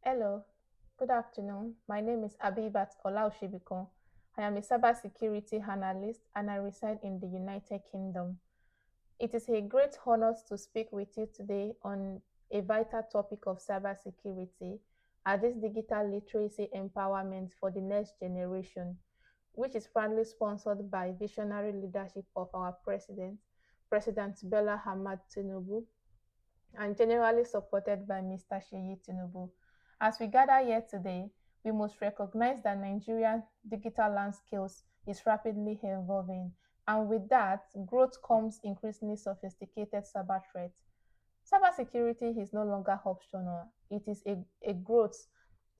Hello, good afternoon. My name is Abibat Olaushibiko. I am a cybersecurity analyst and I reside in the United Kingdom. It is a great honor to speak with you today on a vital topic of cybersecurity, this digital literacy empowerment for the next generation, which is proudly sponsored by visionary leadership of our president, President Bella Hamad Tinubu, and generally supported by Mr. Sheyi Tinubu. As we gather here today, we must recognize that Nigerian digital landscape is rapidly evolving, and with that, growth comes increasingly sophisticated cyber threats. Cybersecurity is no longer optional; it is a growth.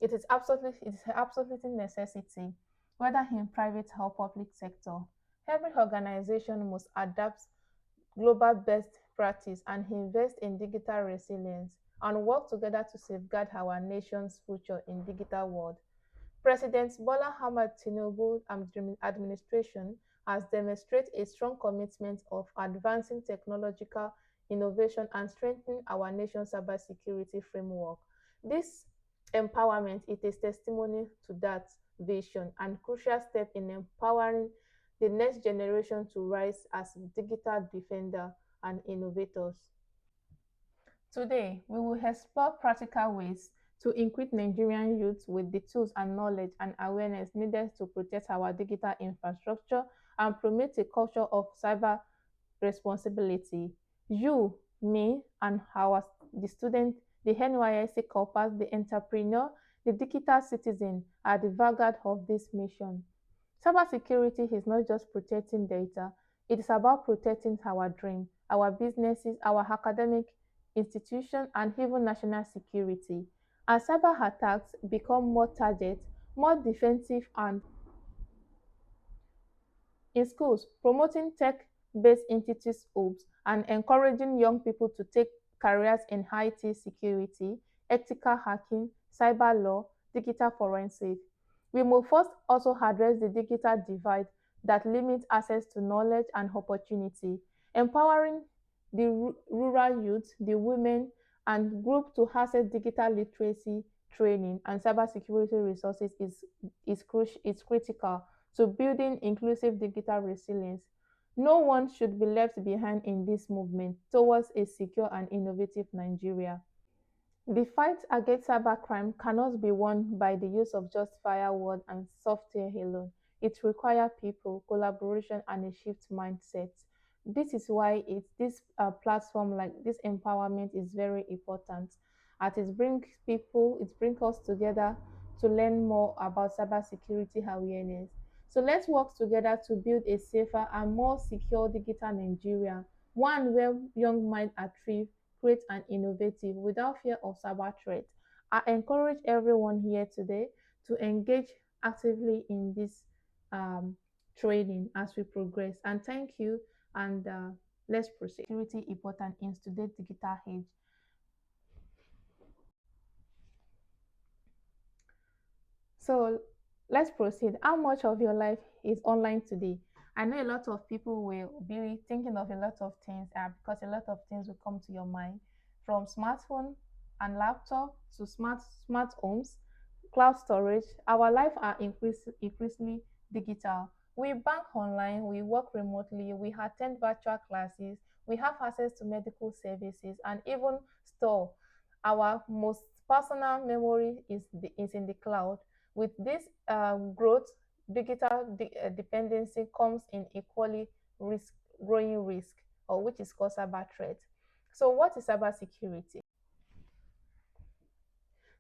It is absolutely necessity, whether in private or public sector. Every organization must adapt global best practice and invest in digital resilience and work together to safeguard our nation's future in digital world. President Bola Ahmed Tinubu administration has demonstrated a strong commitment of advancing technological innovation and strengthening our nation's cybersecurity framework. This empowerment is a testimony to that vision and crucial step in empowering the next generation to rise as digital defender and innovators. Today, we will explore practical ways to equip Nigerian youth with the tools and knowledge and awareness needed to protect our digital infrastructure and promote a culture of cyber responsibility. You, me, and the student, the NYSC corpus, the entrepreneur, the digital citizen are the vanguard of this mission. Cybersecurity is not just protecting data, it is about protecting our dream, our businesses, our academic institutions, and even national security. As cyber attacks become more targeted, more defensive, and in schools, promoting tech-based entities hubs and encouraging young people to take careers in IT security, ethical hacking, cyber law, digital forensics. We must first also address the digital divide that limits access to knowledge and opportunity, empowering the rural youth, the women, and group to access digital literacy training and cybersecurity resources is critical to building inclusive digital resilience. No one should be left behind in this movement towards a secure and innovative Nigeria. The fight against cybercrime cannot be won by the use of just firewall and software alone. It requires people, collaboration, and a shift mindset. This is why this platform like this empowerment is very important. As it brings us together to learn more about cybersecurity awareness. So let's work together to build a safer and more secure digital Nigeria, one where young minds are thriving, create and innovative without fear of cyber threat. I encourage everyone here today to engage actively in this um, training as we progress. And thank you. And let's proceed. Security important in today's digital age. So let's proceed. How much of your life is online today? I know a lot of people will be thinking of a lot of things because a lot of things will come to your mind from smartphone and laptop to smart homes, cloud storage. Our life are increasingly digital. We bank online, we work remotely, we attend virtual classes, we have access to medical services, and even store. Our most personal memory is in the cloud. With this growth, digital dependency comes in equally growing risk, or which is called cyber threat. So, what is cybersecurity?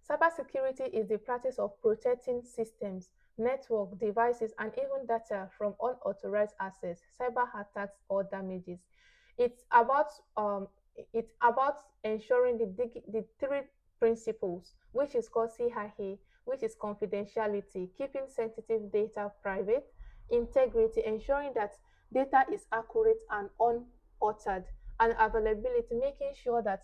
Cybersecurity is the practice of protecting systems, network devices, and even data from unauthorized access, cyber attacks, or damages. It's about um, it's about ensuring the three principles, which is called CIA, which is confidentiality, keeping sensitive data private, integrity, ensuring that data is accurate and unaltered, and availability, making sure that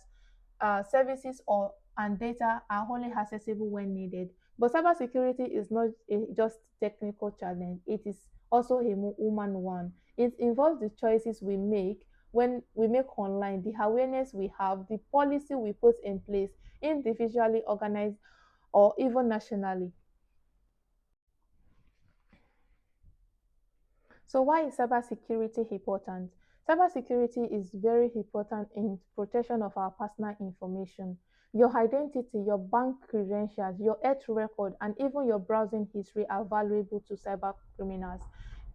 services or and data are only accessible when needed. But cybersecurity is not just technical challenge; it is also a human one. It involves the choices we make when we make online, the awareness we have, the policy we put in place, individually organized or even nationally. So why is cybersecurity important? Cybersecurity is very important in protection of our personal information. Your identity, your bank credentials, your health record, and even your browsing history are valuable to cyber criminals.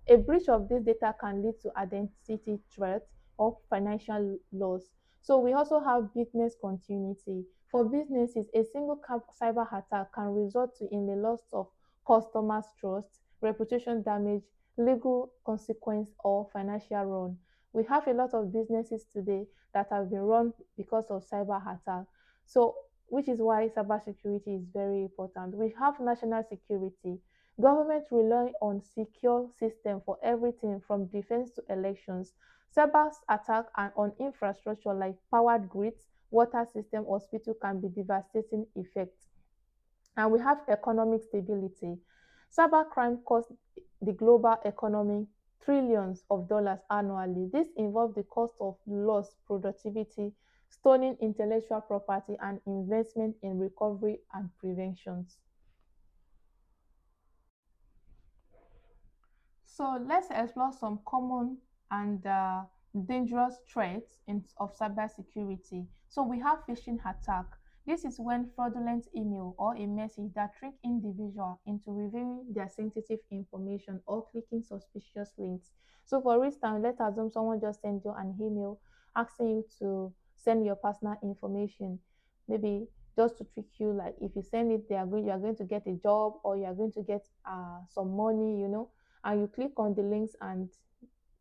A breach of this data can lead to identity threat or financial loss. So we also have business continuity. For businesses, a single cyber attack can result in the loss of customers' trust, reputation damage, legal consequence, or financial ruin. We have a lot of businesses today that have been run because of cyber attack. So, which is why cybersecurity is very important. We have national security. Government rely on secure system for everything from defense to elections. Cyber attack and on infrastructure like powered grids, water system, hospital can be devastating effects. And we have economic stability. Cybercrime costs the global economy trillions of dollars annually. This involves the cost of lost productivity, stolen intellectual property, and investment in recovery and preventions. So let's explore some common and dangerous threats of cybersecurity. So we have phishing attack. This is when fraudulent email or a message that trick individual into revealing their sensitive information or clicking suspicious links. So for instance, let's assume someone just sent you an email asking you to send your personal information, maybe just to trick you. Like if you send it, you are going to get a job or you are going to get some money, and you click on the links and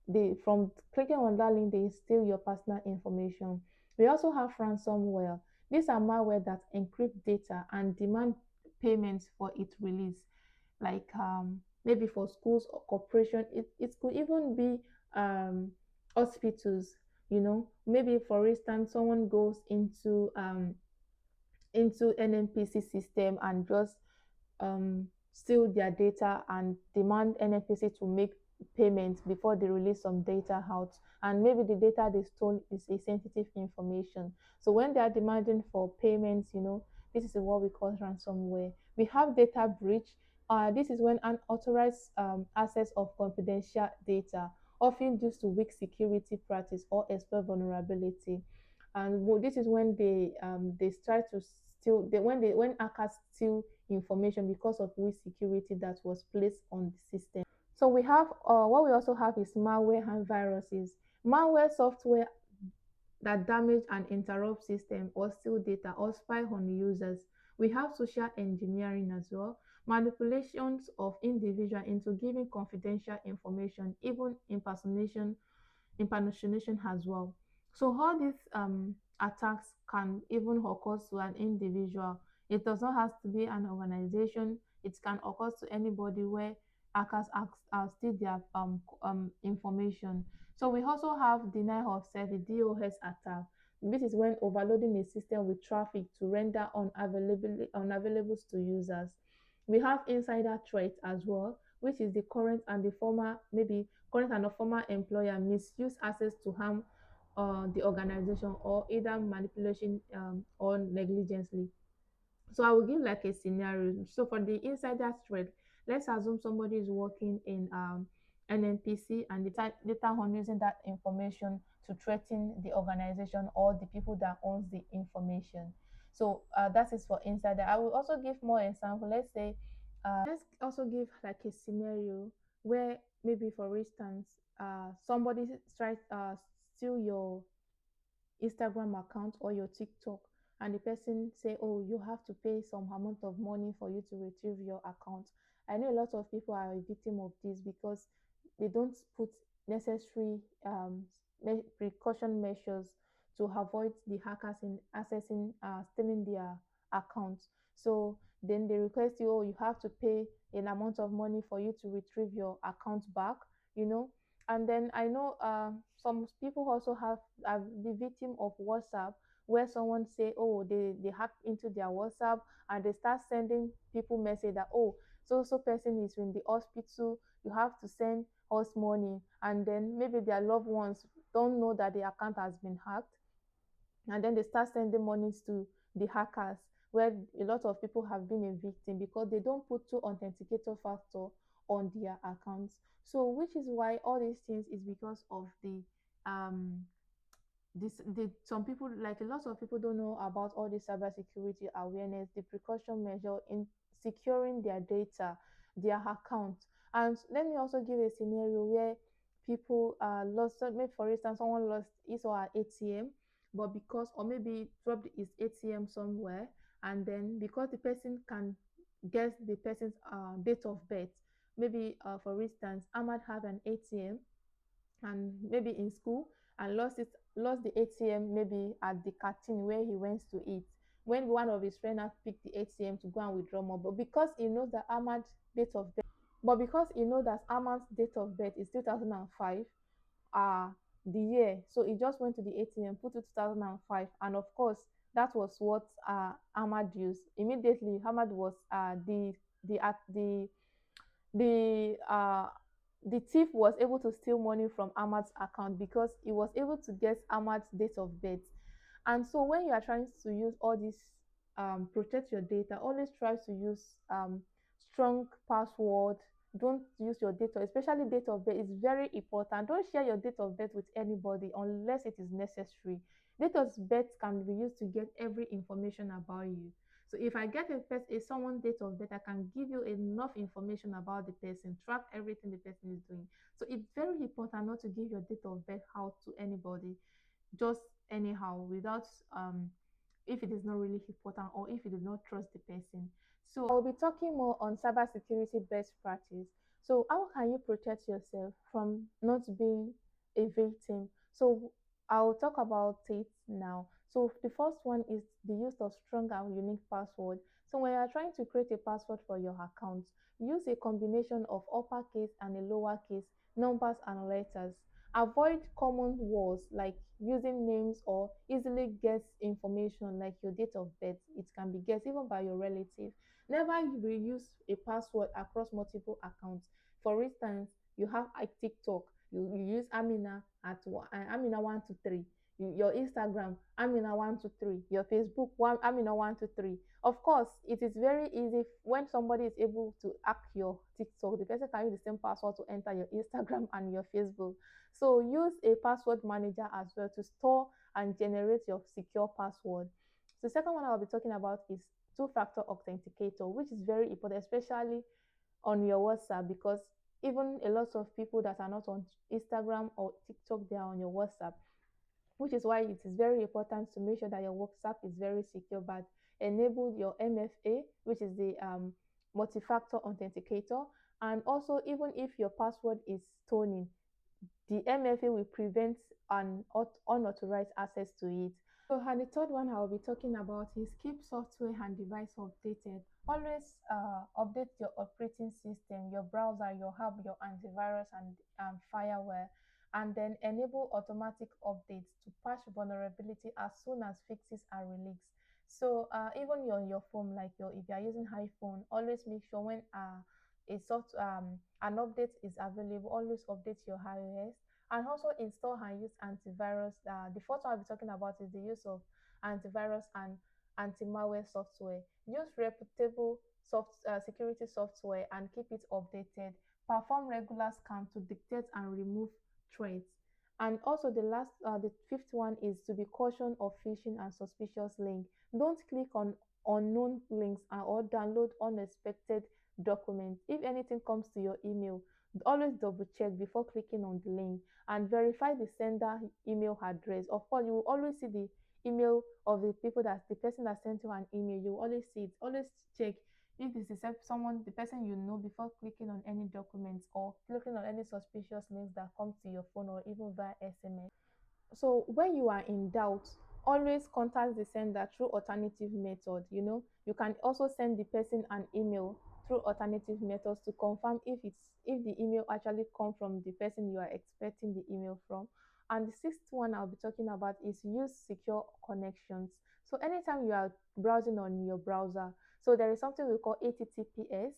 they from clicking on that link they steal your personal information. We also have ransomware. These are malware that encrypt data and demand payments for its release, like maybe for schools or corporation. It could even be hospitals. Maybe for instance someone goes into NNPC system and just steal their data and demand NFPC to make payments before they release some data out. And maybe the data they stole is a sensitive information. So when they are demanding for payments, this is what we call ransomware. We have data breach. This is when unauthorized access of confidential data, often due to weak security practice or exploit vulnerability. And this is when they start to steal. When hackers steal information because of weak security that was placed on the system. So we have what we also have is malware and viruses. Malware software that damage and interrupt system or steal data or spy on users. We have social engineering as well. Manipulations of individual into giving confidential information, even impersonation as well. So all these attacks can even occur to an individual. It does not have to be an organization. It can occur to anybody where hackers steal their information. So we also have denial of service (DOS) attack. This is when overloading a system with traffic to render unavailable to users. We have insider threat as well, which is the current and the former, maybe current and a former employer misuse access to harm the organization or either manipulation or negligently. So I will give like a scenario. So for the insider threat, let's assume somebody is working in an NPC and the data on using that information to threaten the organization or the people that owns the information. So that is for insider. I will also give more example. Let's also give like a scenario where maybe for instance somebody tries steal your Instagram account or your TikTok, and the person say, "Oh, you have to pay some amount of money for you to retrieve your account." I know a lot of people are a victim of this because they don't put necessary precaution measures to avoid the hackers in accessing stealing their accounts. So then they request you, "Oh, you have to pay an amount of money for you to retrieve your account back," you know and then I know some people also have the victim of WhatsApp, where someone say, "Oh, they hack into their WhatsApp and they start sending people message that, oh, so person is in the hospital, you have to send us money," and then maybe their loved ones don't know that the account has been hacked, and then they start sending monies to the hackers. where a lot of people have been a victim because they don't put two authenticator factor on their accounts. So which is why all these things is because of um some people, like a lot of people, don't know about all the cybersecurity awareness, the precaution measure in securing their data, their account. And let me also give a scenario where people lost, so maybe for instance someone lost his or her ATM, but because, or maybe dropped his ATM somewhere, and then because the person can guess the person's date of birth, maybe for instance Ahmad have an ATM and maybe in school, and lost the ATM maybe at the canteen where he went to eat. When one of his friends picked the ATM to go and withdraw more, date of birth, but because he knows that Ahmad's date of birth is 2005, uh the year, so he just went to the ATM, put it 2005, and of course that was what Ahmad used. Immediately Ahmad was the at the thief was able to steal money from Ahmad's account because he was able to guess Ahmad's date of birth. And so when you are trying to use all this, protect your data, always try to use strong password. Don't use your data, especially date of birth is very important. Don't share your date of birth with anybody unless it is necessary. Date of birth can be used to get every information about you. So if I get someone's date of birth, I can give you enough information about the person, track everything the person is doing. So it's very important not to give your date of birth out to anybody just anyhow, without if it is not really important or if you do not trust the person. So I will be talking more on cybersecurity best practice. So how can you protect yourself from not being a victim? So I'll talk about it now. So the first one is the use of strong and unique password. So when you're trying to create a password for your account, use a combination of uppercase and a lowercase, numbers and letters. Avoid common words like using names or easily guess information like your date of birth. It can be guessed even by your relative. Never reuse a password across multiple accounts. For instance, you have a TikTok, you use Amina 123. Your Instagram, Amina 123. Your Facebook, Amina 123. Of course, it is very easy when somebody is able to hack your TikTok. The person can use the same password to enter your Instagram and your Facebook. So use a password manager as well to store and generate your secure password. The second one I'll be talking about is two-factor authenticator, which is very important, especially on your WhatsApp, because even a lot of people that are not on Instagram or TikTok, they are on your WhatsApp, which is why it is very important to make sure that your WhatsApp is very secure. But enable your MFA, which is the multi-factor authenticator. And also, even if your password is stolen, the MFA will prevent an unauthorized access to it. So, and the third one I'll be talking about is keep software and device updated. Always update your operating system, your browser, your hub, your antivirus, and firewall, and then enable automatic updates to patch vulnerability as soon as fixes are released. So, even on your phone, like if you are using iPhone, always make sure when an update is available, always update your iOS, and also install and use antivirus. The fourth one I'll be talking about is the use of antivirus and anti-malware software. Use reputable security software and keep it updated. Perform regular scan to detect and remove threats. And also the fifth one is to be cautious of phishing and suspicious links. Don't click on unknown links or download unexpected documents. If anything comes to your email, always double check before clicking on the link and verify the sender email address. Of course, you will always see the email of the person that sent you an email. You will always see it. Always check if this is the person you know, before clicking on any documents or clicking on any suspicious links that come to your phone or even via SMS. So when you are in doubt, always contact the sender through alternative method. You can also send the person an email through alternative methods to confirm if the email actually come from the person you are expecting the email from. And the sixth one I'll be talking about is use secure connections. So anytime you are browsing on your browser, so there is something we call HTTPS.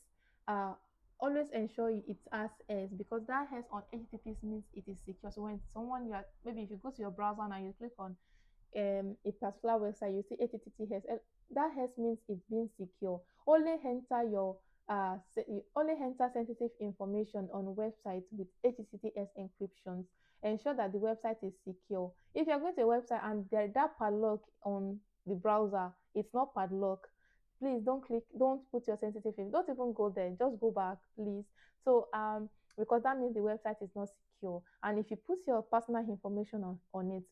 Always ensure it has S, because that S on HTTPS means it is secure. So when someone, maybe if you go to your browser and you click on a particular website, you see HTTPS. That has means it's being secure. Only enter your you only enter sensitive information on websites with HTTPS encryptions. Ensure that the website is secure. If you're going to a website and there that padlock on the browser, it's not padlock. Please don't put your sensitive info. Don't even go there. Just go back, please. So because that means the website is not secure. And if you put your personal information on it,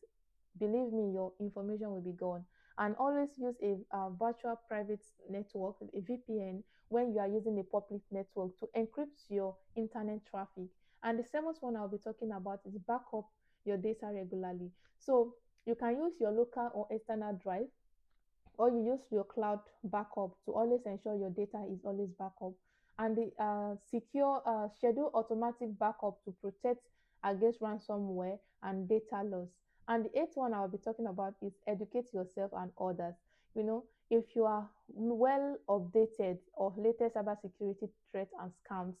believe me, your information will be gone. And always use a virtual private network, a VPN, when you are using a public network to encrypt your internet traffic. And the seventh one I'll be talking about is backup your data regularly. So you can use your local or external drive, or you use your cloud backup to always ensure your data is always backup. And the secure schedule automatic backup to protect against ransomware and data loss. And the eighth one I'll be talking about is educate yourself and others. You know, if you are well updated of latest cybersecurity threats and scams,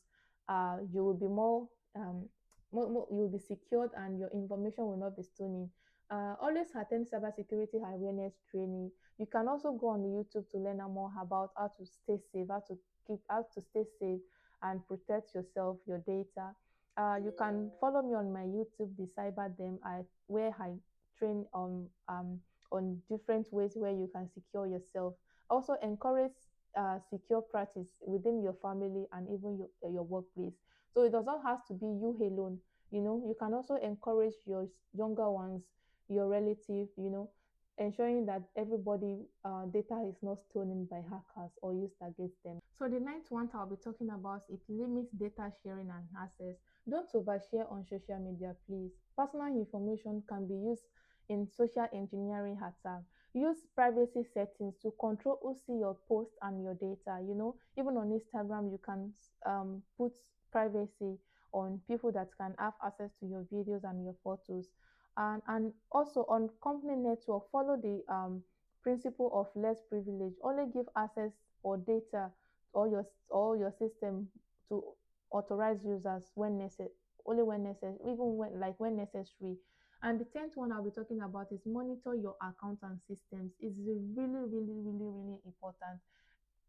you will be you will be secured and your information will not be stolen. Always attend cybersecurity awareness training. You can also go on the YouTube to learn more about how to stay safe, how to stay safe and protect yourself, your data. You can follow me on my YouTube, the Cyber Them, where I train on different ways where you can secure yourself. Also encourage secure practice within your family and even your workplace. So it does not have to be you alone. You know, you can also encourage your younger ones, your relative, ensuring that everybody data is not stolen by hackers or used against them. So the ninth one I'll be talking about, it limits data sharing and access. Don't overshare on social media, please. Personal information can be used in social engineering attack. Use privacy settings to control who see your post and your data. You know, even on Instagram, you can put privacy on people that can have access to your videos and your photos. And also on company network, follow the principle of less privilege. Only give access or data or your system to authorized users when necessary, only when necessary, even when necessary. And the tenth one I'll be talking about is monitor your account and systems. It's really important.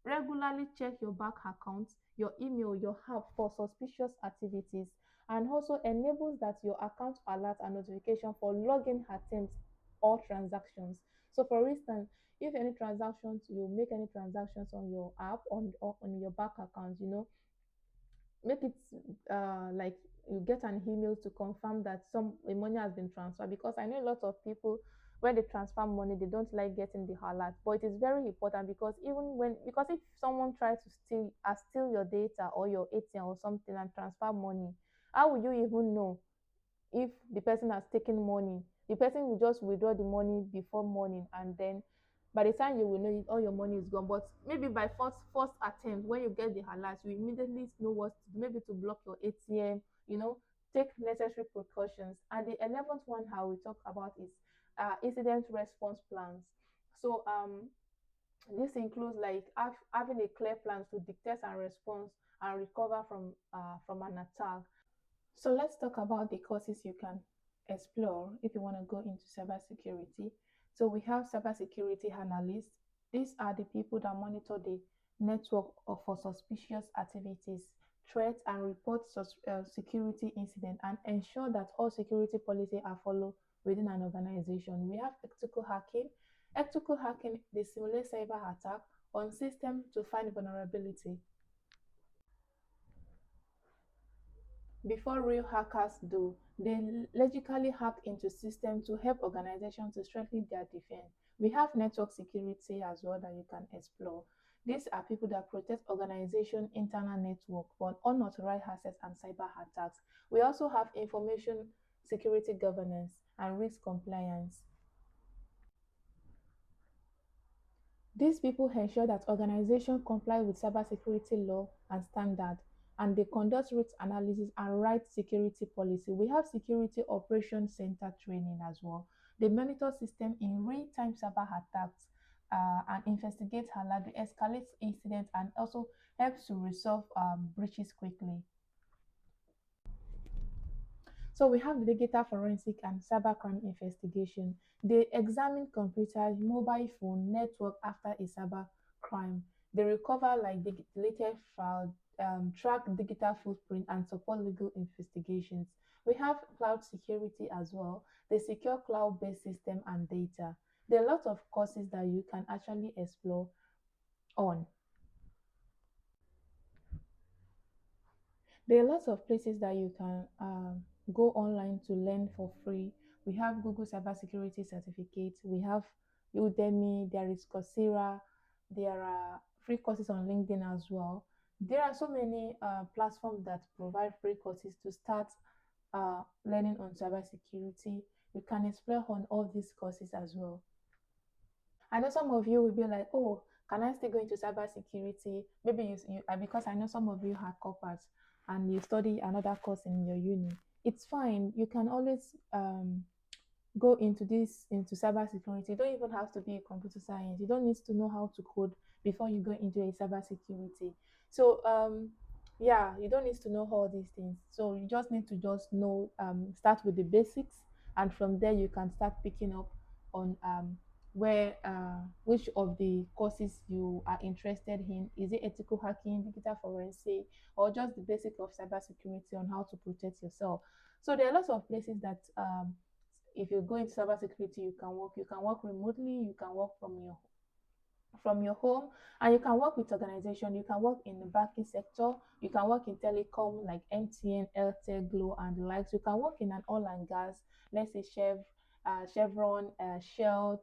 Regularly check your bank account, your email, your app for suspicious activities, and also enables that your account alert and notification for login attempts or transactions. So, for instance, if any transactions you make any transactions on your app or on your bank account, make it like you get an email to confirm that some money has been transferred, because I know a lot of people, when they transfer money, they don't like getting the alert. But it is very important, because because if someone tries to steal your data or your ATM or something and transfer money, how will you even know if the person has taken money? The person will just withdraw the money before morning, and then by the time you will know it, all your money is gone. But maybe by first attempt, when you get the alert, you immediately know what to do, maybe to block your ATM, take necessary precautions. And the 11th one how we talk about is incident response plans. So this includes like having a clear plan to detect and respond and recover from an attack. So let's talk about the courses you can explore if you want to go into cybersecurity. So we have cybersecurity analysts. These are the people that monitor the network for suspicious activities, threats, and report security incidents and ensure that all security policies are followed within an organization. We have ethical hacking. Ethical hacking, they simulate cyber attack on system to find vulnerability before real hackers do. They logically hack into systems to help organizations to strengthen their defense. We have network security as well that you can explore. These are people that protect organization internal network from unauthorized access and cyber attacks. We also have information security governance and risk compliance. These people ensure that organizations comply with cybersecurity law and standard, and they conduct risk analysis and write security policy. We have security operations center training as well. They monitor system in real-time cyber attacks and investigate alert, escalate incidents, and also helps to resolve breaches quickly. So we have digital forensic and cybercrime investigation. They examine computers, mobile phone, network after a cyber crime. They recover like deleted file, track digital footprint, and support legal investigations. We have cloud security as well. They secure cloud-based system and data. There are lots of courses that you can actually explore on. There are lots of places that you can go online to learn for free. We have Google Cybersecurity Certificate. We have Udemy. There is Coursera. There are free courses on LinkedIn as well. There are so many platforms that provide free courses to start learning on cybersecurity. You can explore on all these courses as well. I know some of you will be like, oh, can I still go into cybersecurity? Maybe because I know some of you are corporates and you study another course in your uni. It's fine. You can always go into cybersecurity. You don't even have to be a computer science. You don't need to know how to code before you go into a cybersecurity. So yeah, you don't need to know all these things. So you just need to just know start with the basics, and from there you can start picking up on where which of the courses you are interested in. Is it ethical hacking, digital forensic, or just the basic of cybersecurity on how to protect yourself? So there are lots of places that if you go into cybersecurity, you can work. You can work remotely. You can work from your home, and you can work with organization. You can work in the banking sector. You can work in telecom like MTN, Airtel, Glo, and the likes. You can work in an oil and gas, let's say Chevron, Shell,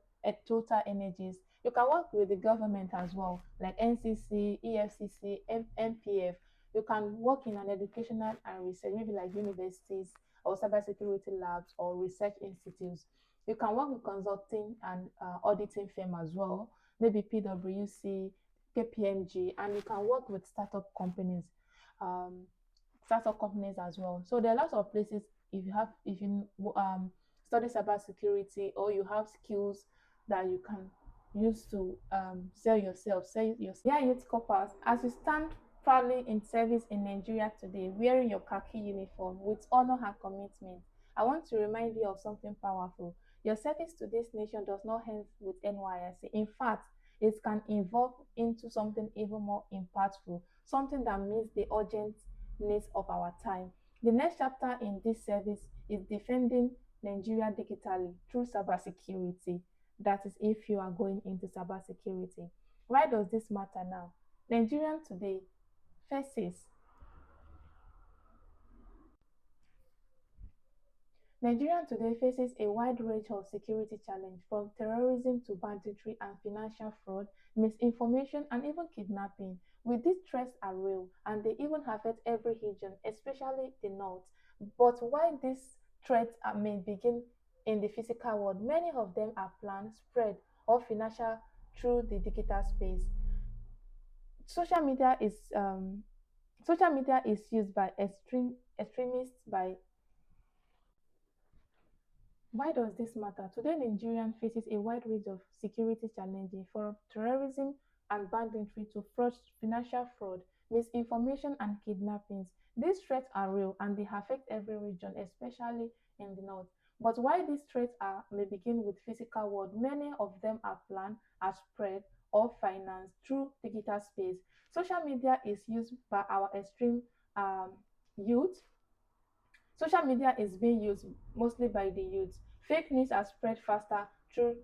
Total Energies. You can work with the government as well, like NCC, EFCC, MPF. You can work in an educational and research, maybe like universities or cybersecurity labs or research institutes. You can work with consulting and auditing firm as well, maybe PwC, KPMG, and you can work with um, startup companies as well. So there are lots of places if you study cybersecurity or you have skills that you can use to sell yourself. Yeah, youth corpers, as you stand proudly in service in Nigeria today, wearing your khaki uniform with honor and commitment, I want to remind you of something powerful. Your service to this nation does not end with NYSC. In fact, it can evolve into something even more impactful, something that meets the urgent needs of our time. The next chapter in this service is defending Nigeria digitally through cybersecurity. That is, if you are going into cybersecurity. Why does this matter now? Nigerian today faces Nigeria today faces a wide range of security challenges, from terrorism to banditry and financial fraud, misinformation, and even kidnapping. With these threats are real and they even affect every region, especially the north. But while these threats may begin in the physical world, many of them are planned, spread, or financial through the digital space. Social media is social media is used by extremists by Why does this matter? Today, Nigeria faces a wide range of security challenges, from terrorism and banditry to fraud, financial fraud, misinformation, and kidnappings. These threats are real and they affect every region, especially in the north. But while these threats may begin with physical world, many of them are planned, are spread, or financed through digital space. Social media is used by our extreme um, youth. Social media is being used mostly by the youth. Fake news are spread faster through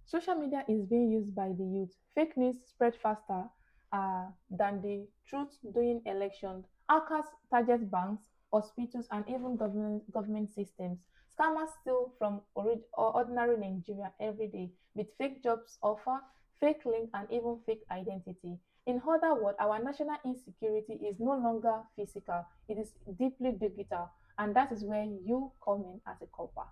Social media is being used by the youth. Fake news spread faster than the truth during elections. Hackers target banks, hospitals, and even government systems. Scammers steal from ordinary Nigeria every day with fake jobs offer, fake link, and even fake identity. In other words, our national insecurity is no longer physical; it is deeply digital, and that is where you come in as a copper.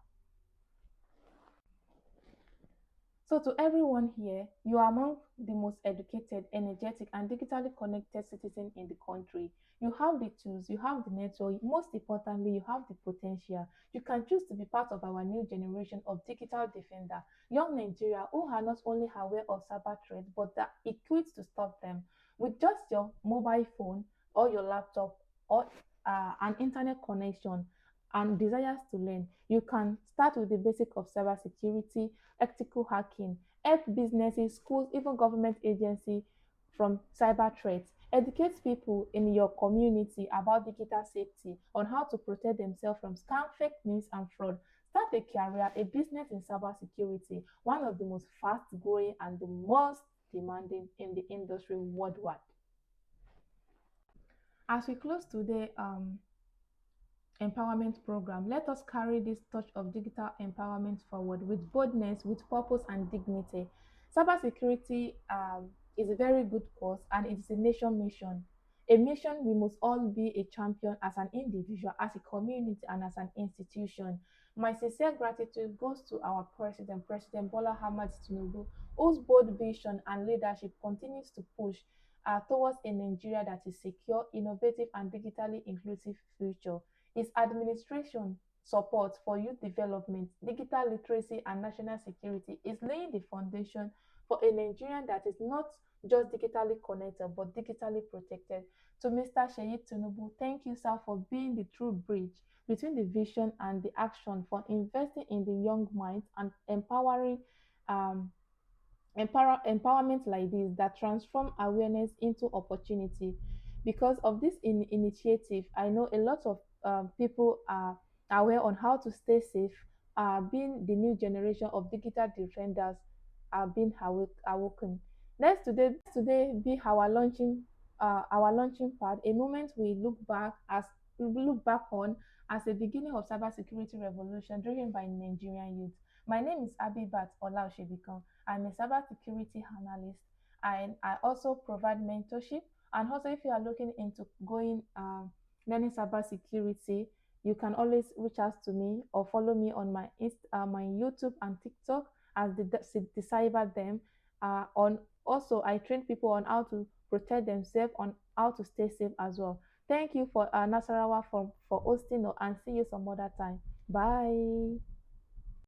So, to everyone here, you are among the most educated, energetic, and digitally connected citizens in the country. You have the tools, you have the network, most importantly, you have the potential. You can choose to be part of our new generation of digital defender, young Nigeria who are not only aware of cyber threats but are equipped to stop them. With just your mobile phone or your laptop or an internet connection and desires to learn, you can start with the basic of cybersecurity, ethical hacking, help businesses, schools, even government agencies from cyber threats. Educate people in your community about digital safety on how to protect themselves from scam, fake news, and fraud. Start a career, a business in cybersecurity, one of the most fast growing and the most demanding in the industry worldwide. As we close today, empowerment program. Let us carry this torch of digital empowerment forward with boldness, with purpose, and dignity. Cybersecurity is a very good cause and it is a nation mission. A mission we must all be a champion as an individual, as a community, and as an institution. My sincere gratitude goes to our President, President Bola Ahmed Tinubu, whose bold vision and leadership continues to push towards a Nigeria that is secure, innovative, and digitally inclusive future. His administration support for youth development, digital literacy, and national security is laying the foundation for a Nigerian that is not just digitally connected but digitally protected. To Mr. Sheyi Tinubu, thank you, sir, for being the true bridge between the vision and the action, for investing in the young minds and empowering um, empowerment like this that transform awareness into opportunity. Because of this initiative, I know a lot of people are aware on how to stay safe, being the new generation of digital defenders are being awoken. Let's today be our launching pad, a moment we look back on as the beginning of cybersecurity revolution driven by Nigerian youth. My name is Abibat Olaoshibikon. I'm a cybersecurity analyst, and I also provide mentorship. And also, if you are looking into going learning cybersecurity, you can always reach out to me or follow me on my YouTube and TikTok as the cyber them. On also, I train people on how to protect themselves, on how to stay safe as well. Thank you for Nasarawa for hosting and see you some other time. Bye.